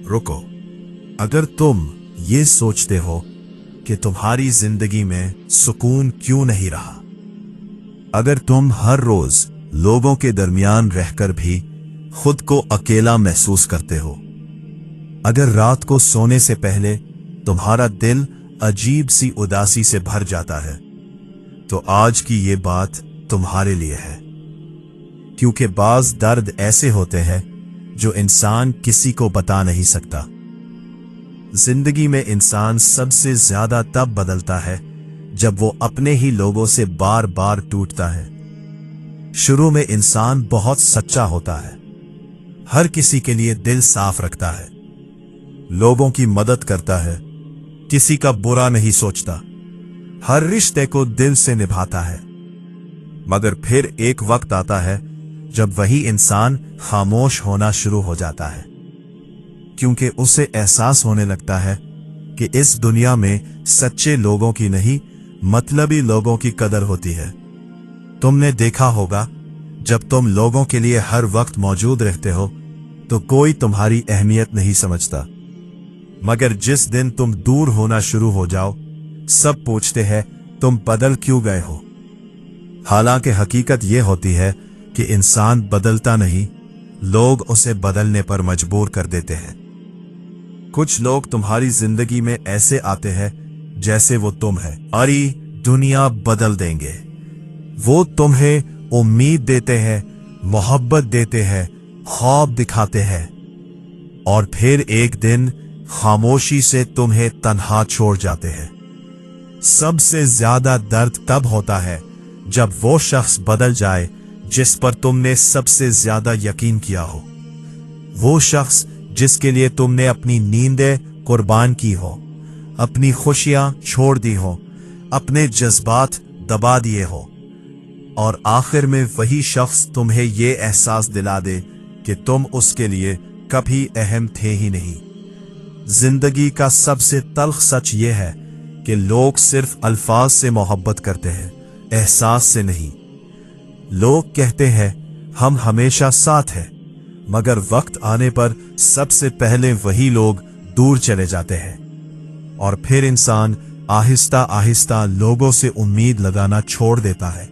रुको, अगर तुम ये सोचते हो कि तुम्हारी जिंदगी में सुकून क्यों नहीं रहा, अगर तुम हर रोज लोगों के दरमियान रहकर भी खुद को अकेला महसूस करते हो, अगर रात को सोने से पहले तुम्हारा दिल अजीब सी उदासी से भर जाता है, तो आज की ये बात तुम्हारे लिए है। क्योंकि बाज दर्द ऐसे होते हैं जो इंसान किसी को बता नहीं सकता। जिंदगी में इंसान सबसे ज्यादा तब बदलता है जब वो अपने ही लोगों से बार बार टूटता है। शुरू में इंसान बहुत सच्चा होता है, हर किसी के लिए दिल साफ रखता है, लोगों की मदद करता है, किसी का बुरा नहीं सोचता, हर रिश्ते को दिल से निभाता है। मगर फिर एक वक्त आता है जब वही इंसान खामोश होना शुरू हो जाता है, क्योंकि उसे एहसास होने लगता है कि इस दुनिया में सच्चे लोगों की नहीं, मतलबी लोगों की कदर होती है। तुमने देखा होगा, जब तुम लोगों के लिए हर वक्त मौजूद रहते हो तो कोई तुम्हारी अहमियत नहीं समझता, मगर जिस दिन तुम दूर होना शुरू हो जाओ, सब पूछते हैं तुम बदल क्यों गए हो। हालांकि हकीकत यह होती है कि इंसान बदलता नहीं, लोग उसे बदलने पर मजबूर कर देते हैं। कुछ लोग तुम्हारी जिंदगी में ऐसे आते हैं जैसे वो तुम है, अरे दुनिया बदल देंगे। वो तुम्हें उम्मीद देते हैं, मोहब्बत देते हैं, ख्वाब दिखाते हैं, और फिर एक दिन खामोशी से तुम्हें तन्हा छोड़ जाते हैं। सबसे ज्यादा दर्द तब होता है जब वो शख्स बदल जाए जिस पर तुमने सबसे ज्यादा यकीन किया हो, वो शख्स जिसके लिए तुमने अपनी नींदें कुर्बान की हो, अपनी खुशियां छोड़ दी हो, अपने जज्बात दबा दिए हो, और आखिर में वही शख्स तुम्हें ये एहसास दिला दे कि तुम उसके लिए कभी अहम थे ही नहीं। जिंदगी का सबसे तल्ख सच ये है कि लोग सिर्फ अल्फाज से मोहब्बत करते हैं, एहसास से नहीं। लोग कहते हैं हम हमेशा साथ हैं, मगर वक्त आने पर सबसे पहले वही लोग दूर चले जाते हैं, और फिर इंसान आहिस्ता आहिस्ता लोगों से उम्मीद लगाना छोड़ देता है।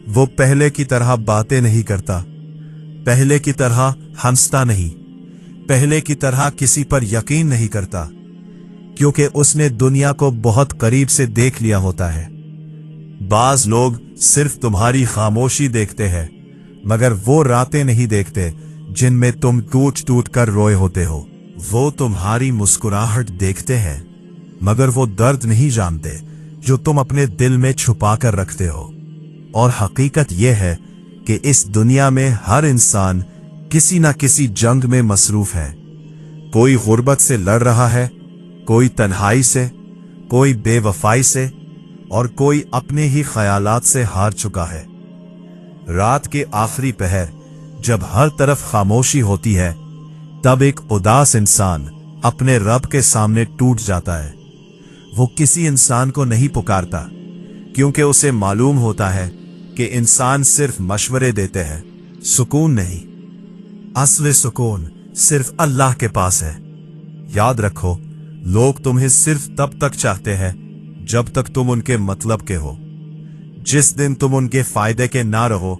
वो पहले की तरह बातें नहीं करता, पहले की तरह हंसता नहीं, पहले की तरह किसी पर यकीन नहीं करता, क्योंकि उसने दुनिया को बहुत करीब से देख लिया होता है। बाज लोग सिर्फ तुम्हारी खामोशी देखते हैं, मगर वो रातें नहीं देखते जिनमें तुम टूट टूट कर रोए होते हो। वो तुम्हारी मुस्कुराहट देखते हैं, मगर वो दर्द नहीं जानते जो तुम अपने दिल में छुपा कर रखते हो। और हकीकत यह है कि इस दुनिया में हर इंसान किसी न किसी जंग में मसरूफ है। कोई गुर्बत से लड़ रहा है, कोई तन्हाई से, कोई बेवफाई से, और कोई अपने ही ख्यालात से हार चुका है। रात के आखिरी पहर जब हर तरफ खामोशी होती है, तब एक उदास इंसान अपने रब के सामने टूट जाता है। वो किसी इंसान को नहीं पुकारता, क्योंकि उसे मालूम होता है कि इंसान सिर्फ मशवरे देते हैं, सुकून नहीं। असली सुकून सिर्फ अल्लाह के पास है। याद रखो, लोग तुम्हें सिर्फ तब तक चाहते हैं जब तक तुम उनके मतलब के हो। जिस दिन तुम उनके फायदे के ना रहो,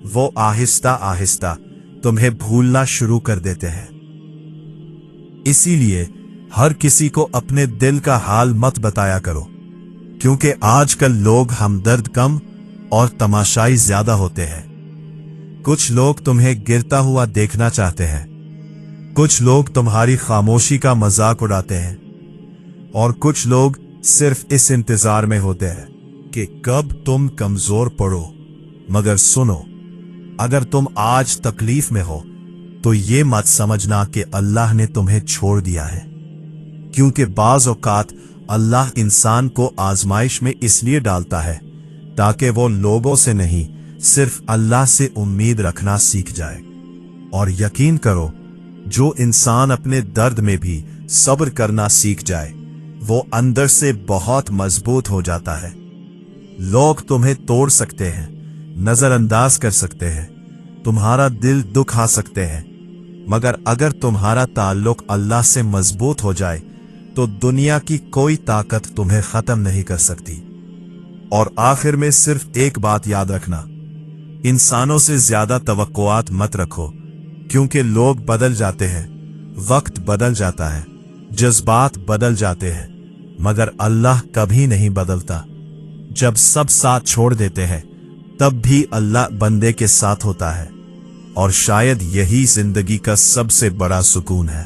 वो आहिस्ता आहिस्ता तुम्हें भूलना शुरू कर देते हैं। इसीलिए हर किसी को अपने दिल का हाल मत बताया करो, क्योंकि आजकल लोग हमदर्द कम और तमाशाई ज्यादा होते हैं। कुछ लोग तुम्हें गिरता हुआ देखना चाहते हैं, कुछ लोग तुम्हारी खामोशी का मजाक उड़ाते हैं, और कुछ लोग सिर्फ इस इंतजार में होते हैं कि कब तुम कमजोर पड़ो। मगर सुनो, अगर तुम आज तकलीफ में हो तो ये मत समझना कि अल्लाह ने तुम्हें छोड़ दिया है, क्योंकि बाज औकात अल्लाह इंसान को आजमाइश में इसलिए डालता है ताकि वो लोगों से नहीं, सिर्फ अल्लाह से उम्मीद रखना सीख जाए। और यकीन करो, जो इंसान अपने दर्द में भी सब्र करना सीख जाए, वो अंदर से बहुत मजबूत हो जाता है। लोग तुम्हें तोड़ सकते हैं, नजरअंदाज कर सकते हैं, तुम्हारा दिल दुखा सकते हैं, मगर अगर तुम्हारा ताल्लुक अल्लाह से मजबूत हो जाए तो दुनिया की कोई ताकत तुम्हें खत्म नहीं कर सकती। और आखिर में सिर्फ एक बात याद रखना, इंसानों से ज्यादा तवक्कुआत मत रखो, क्योंकि लोग बदल जाते हैं, वक्त बदल जाता है, जज्बात बदल जाते हैं, मगर अल्लाह कभी नहीं बदलता। जब सब साथ छोड़ देते हैं तब भी अल्लाह बंदे के साथ होता है, और शायद यही जिंदगी का सबसे बड़ा सुकून है।